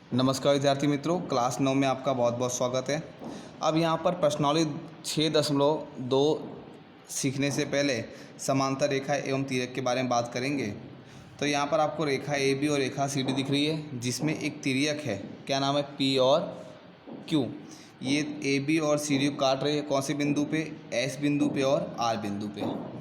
नमस्कार विद्यार्थी मित्रों, क्लास 9 में आपका बहुत बहुत स्वागत है। अब यहाँ पर प्रश्नावली 6.2 सीखने से पहले समांतर रेखा एवं तिर्यक के बारे में बात करेंगे। तो यहाँ पर आपको रेखा ए बी और रेखा सी डी दिख रही है, जिसमें एक तिर्यक है, क्या नाम है, पी और क्यू। ये ए बी और सी डी काट रही है कौन से बिंदु पे, एस बिंदु पे और आर बिंदु पे।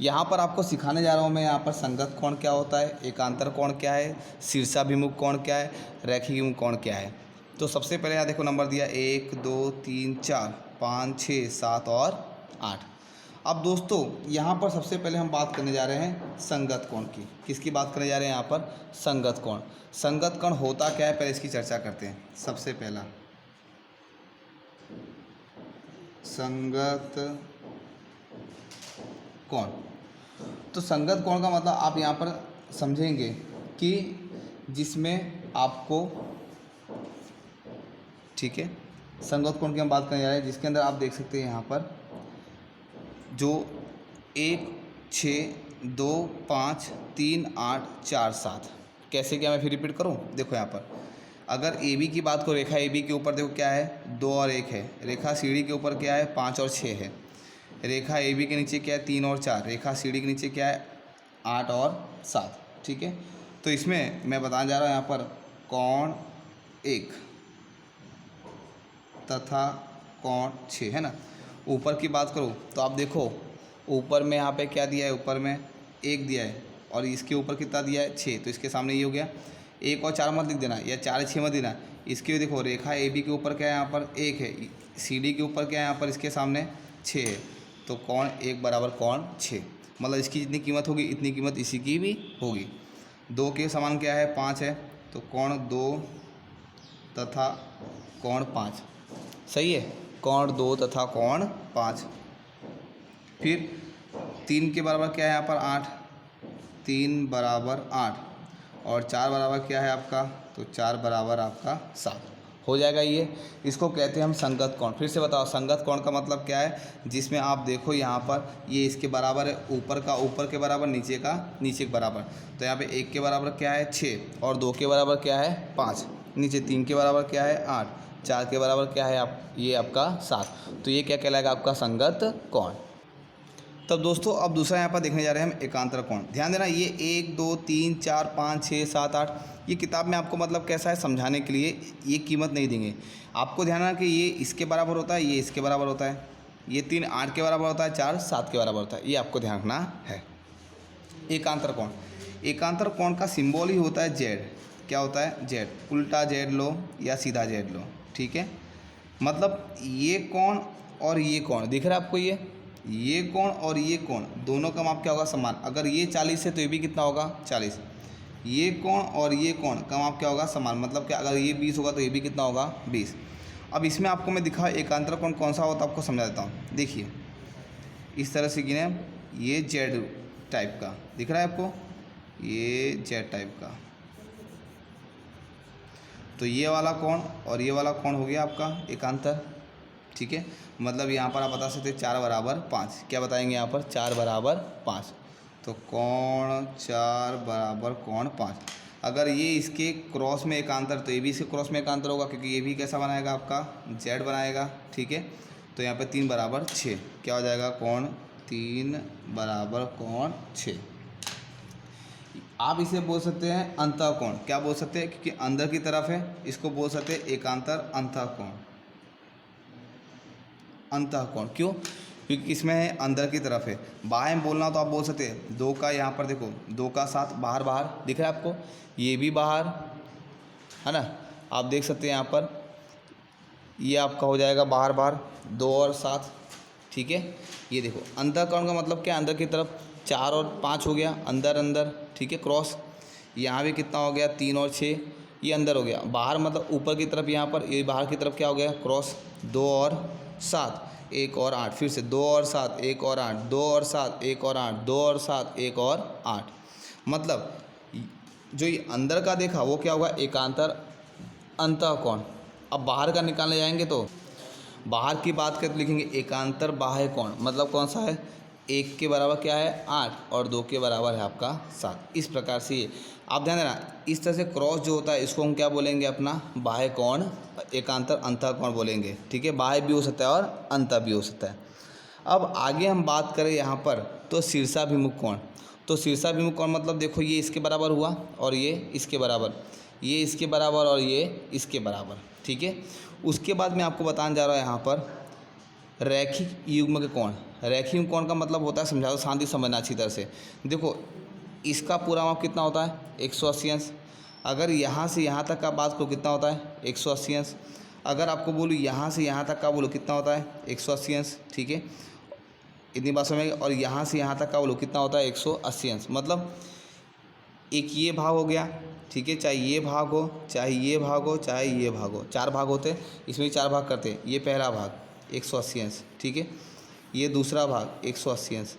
यहाँ पर आपको सिखाने जा रहा हूँ मैं, यहाँ पर संगत कोण क्या होता है, एकांतर कोण क्या है, शीर्षाभिमुख कोण क्या है, रैखिक कोण क्या है। तो सबसे पहले यहाँ देखो नंबर दिया 1 2 3 4 5 6 7 और 8। अब दोस्तों यहाँ पर सबसे पहले हम बात करने जा रहे हैं संगत कोण की। किसकी बात करने जा रहे हैं यहाँ पर, संगत कोण। संगत कोण होता क्या है, पहले इसकी चर्चा करते हैं। सबसे पहला संगत कोण। तो संगत कोण का मतलब आप यहाँ पर समझेंगे कि जिसमें आपको, ठीक है, संगत कोण की हम बात करने जा रहे हैं, जिसके अंदर आप देख सकते हैं यहाँ पर जो 1 6 2 5 3 8 4 7। कैसे, क्या मैं फिर रिपीट करूँ? देखो यहाँ पर अगर ए बी की बात करो, रेखा ए बी के ऊपर देखो क्या है, 2 और 1 है। रेखा सी डी के ऊपर क्या है, 5 और 6 है। रेखा ए बी के नीचे क्या है, 3 और 4। रेखा सी डी के नीचे क्या है, 8 और 7। ठीक है, तो इसमें मैं बताने जा रहा हूँ यहाँ पर कोण 1 तथा कोण 6 है ना। ऊपर की बात करूँ तो आप देखो ऊपर में यहाँ पे क्या दिया है, ऊपर में 1 दिया है और इसके ऊपर कितना दिया है, 6। तो इसके सामने ये हो गया, 1 और 4 मत लिख देना या 4 6 मत देना। इसके देखो रेखा ए बी के ऊपर क्या है, यहाँ पर 1 है, सी डी के ऊपर क्या है, यहाँ पर इसके सामने 6 है। तो कोण 1 बराबर कोण 6, मतलब इसकी जितनी कीमत होगी इतनी कीमत इसी की भी होगी। 2 के समान क्या है, 5 है, तो कोण 2 तथा कोण 5। सही है, कोण 2 तथा कोण 5। फिर 3 के बराबर क्या है यहाँ पर, 8, 3 बराबर 8 और 4 बराबर क्या है आपका, तो 4 बराबर आपका 7 हो जाएगा। ये इसको कहते हैं हम संगत कोण। फिर से बताओ, संगत कोण का मतलब क्या है, जिसमें आप देखो यहाँ पर ये इसके बराबर है, ऊपर का ऊपर के बराबर, नीचे का नीचे के बराबर। तो यहाँ पे 1 के बराबर क्या है, 6 और 2 के बराबर क्या है, 5। नीचे 3 के बराबर क्या है, 8। 4 के बराबर क्या है, आप ये आपका 7। तो ये क्या कहलाएगा, आपका संगत कोण। तब दोस्तों अब दूसरा यहाँ पर देखने जा रहे हैं हम एकांतर कोण। ध्यान देना, ये 1 2 3 4 5 6 7 8 ये किताब में आपको मतलब कैसा है समझाने के लिए ये कीमत नहीं देंगे। आपको ध्यान रखना कि ये इसके बराबर होता है, ये इसके बराबर होता है, ये 3 8 के बराबर होता है, 4 7 के बराबर होता है। ये आपको ध्यान रखना है। एकांतर कोण, एकांतर कोण का सिंबल ही होता है जेड। क्या होता है, जेड। उल्टा जेड लो या सीधा जेड लो, ठीक है। मतलब ये कोण और ये कोण दिख रहा है आपको, ये कोण और ये कोण दोनों का माप क्या होगा, समान। अगर ये 40 है तो ये भी कितना होगा, 40। ये कोण और ये कोण का माप क्या होगा, समान। मतलब क्या, अगर ये 20 होगा तो ये भी कितना होगा, 20। अब इसमें आपको मैं दिखा एकांतर कोण कौन सा होता है, आपको समझा देता हूँ। देखिए इस तरह से गिने, ये जेड टाइप का दिख रहा है आपको, ये जेड टाइप का। तो ये वाला कोण और ये वाला कोण हो गया आपका एकांतर, ठीक है। मतलब यहाँ पर आप बता सकते हैं 4 बराबर 5। क्या बताएंगे यहाँ पर, 4 बराबर 5। तो कोण 4 बराबर कोण 5। अगर ये इसके क्रॉस में एकांतर, तो ये भी इसके क्रॉस में एकांतर होगा, क्योंकि ये भी कैसा बनाएगा आपका, जेड बनाएगा, ठीक है। तो यहाँ पे 3 बराबर 6 क्या हो जाएगा, कोण 3 बराबर कोण 6। आप इसे बोल सकते हैं अंतःकोण। क्या बोल सकते हैं, क्योंकि अंदर की तरफ है, इसको बोल सकते हैं एकांतर अंतःकोण। अंतःकोण क्यों, क्योंकि इसमें है अंदर की तरफ है। बाएं में बोलना तो आप बोल सकते हैं 2 का, यहाँ पर देखो 2 का 7 बाहर बाहर दिख रहा है आपको, ये भी बाहर है ना। आप देख सकते हैं यहाँ पर ये आपका हो जाएगा बाहर बाहर 2 और 7, ठीक है। ये देखो अंतःकोण का मतलब क्या, अंदर की तरफ 4 और 5 हो गया, अंदर अंदर, ठीक है, क्रॉस। यहाँ भी कितना हो गया, 3 और 6, ये अंदर हो गया। बाहर मतलब ऊपर की तरफ, यहाँ पर ये बाहर की तरफ क्या हो गया, क्रॉस। 2 और 7 1 और 8, फिर से 2 और 7 1 और 8, 2 और 7 1 और 8, 2 और 7 1 और 8। मतलब जो ये अंदर का देखा वो क्या होगा, एकांतर अंतःकोण। अब बाहर का निकालने जाएंगे तो बाहर की बात करके लिखेंगे एकांतर बाह्य कोण। मतलब कौन सा है, 1 के बराबर क्या है 8 और 2 के बराबर है आपका 7। इस प्रकार से आप ध्यान देना, इस तरह से क्रॉस जो होता है इसको हम क्या बोलेंगे, अपना बाह्य कोण, एकांतर अंतःकोण बोलेंगे। ठीक है, बाह्य भी हो सकता है और अंतः भी हो सकता है। अब आगे हम बात करें यहाँ पर तो शीर्षाभिमुख कोण। तो शीर्षाभिमुख कोण मतलब देखो ये इसके बराबर हुआ और ये इसके बराबर, ये इसके बराबर और ये इसके बराबर। ठीक है, उसके बाद मैं आपको बताने जा रहा हूँ यहाँ पर रैखिक युग्म के कोण। रैखिक कोण का मतलब होता है, समझा दो, शांति समझना अच्छी तरह से। देखो इसका पूरा माप कितना होता है 180 अंश। अगर यहाँ से यहाँ तक का बात करो कितना होता है 180 अंश। अगर आपको बोलूँ यहाँ से यहाँ तक का बोलो कितना होता है 180 अंश। ठीक है, इतनी बात समझ। और यहाँ से यहाँ तक का बोलो कितना होता है 180 अंश। मतलब एक ये भाग हो गया, ठीक है, चाहे ये भाग हो, चाहे ये भाग हो, चाहे ये भाग हो, 4 भाग होते हैं, इसमें 4 भाग करते हैं। ये पहला भाग 180 अंश, ठीक है, ये दूसरा भाग 180 अंश,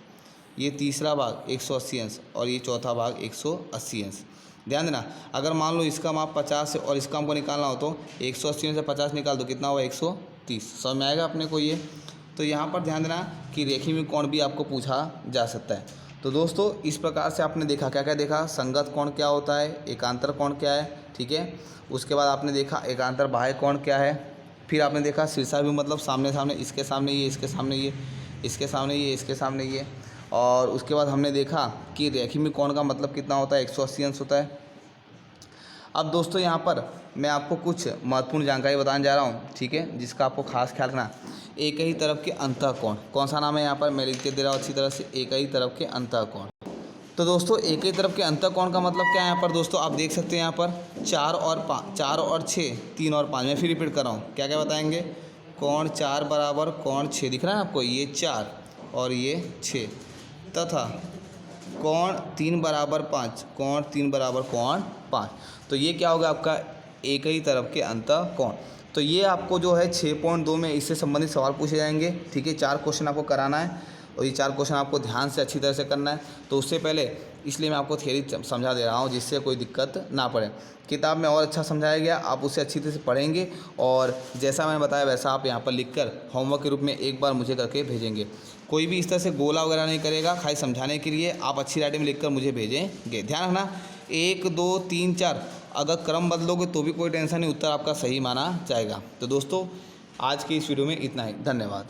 ये तीसरा भाग 180 अंश और ये चौथा भाग 180 अंश। ध्यान देना, अगर मान लो इसका माप 50 है और इसका हमको निकालना हो तो 180 से 50 निकाल दो, कितना हुआ 130। समझ में आएगा अपने को ये। तो यहाँ पर ध्यान देना कि रेखीय कोण भी आपको पूछा जा सकता है। तो दोस्तों इस प्रकार से आपने देखा, क्या क्या देखा, संगत कोण क्या होता है, एकांतर कोण क्या है। ठीक है, उसके बाद आपने देखा एकांतर बाह्य कोण क्या है। फिर आपने देखा शीर्षाभिमुख मतलब सामने सामने, इसके सामने ये, इसके सामने ये, इसके सामने ये, इसके सामने ये। और उसके बाद हमने देखा कि रेखीय कोण का मतलब कितना होता है 180 अंश होता है। अब दोस्तों यहाँ पर मैं आपको कुछ महत्वपूर्ण जानकारी बताने जा रहा हूँ, ठीक है, जिसका आपको खास ख्याल रखना। एक ही तरफ के अंतःकोण, कौन सा नाम है यहाँ पर, मैं लिख के दे रहा हूँ अच्छी तरह से, एक ही तरफ के अंतःकोण। तो दोस्तों एक ही तरफ के अंतःकोण का मतलब क्या है यहाँ पर दोस्तों, आप देख सकते हैं यहाँ पर 4 और 5, 4 और 6, 3 और 5। मैं फिर रिपीट कर रहा हूँ, क्या क्या बताएंगे, कोण 4 बराबर कोण 6, दिख रहा है आपको, ये 4 और ये 6, तथा कोण 3 बराबर 5, कोण 3 बराबर कोण 5। तो ये क्या होगा आपका एक ही तरफ के अंतःकोण। तो ये आपको जो है 6.2 में इससे संबंधित सवाल पूछे जाएंगे। ठीक है, 4 क्वेश्चन आपको कराना है और ये 4 क्वेश्चन आपको ध्यान से अच्छी तरह से करना है। तो उससे पहले इसलिए मैं आपको थियरी समझा दे रहा हूँ जिससे कोई दिक्कत ना पड़े। किताब में और अच्छा समझाया गया, आप उसे अच्छी तरह से पढ़ेंगे और जैसा मैंने बताया वैसा आप यहाँ पर लिखकर होमवर्क के रूप में एक बार मुझे करके भेजेंगे। कोई भी इस तरह से गोला वगैरह नहीं करेगा, खाली समझाने के लिए आप अच्छी राइटिंग में लिखकर मुझे भेजेंगे। ध्यान रखना 1 2 3 4 अगर क्रम बदलोगे तो भी कोई टेंशन नहीं, उत्तर आपका सही माना जाएगा। तो दोस्तों आज की इस वीडियो में इतना ही, धन्यवाद।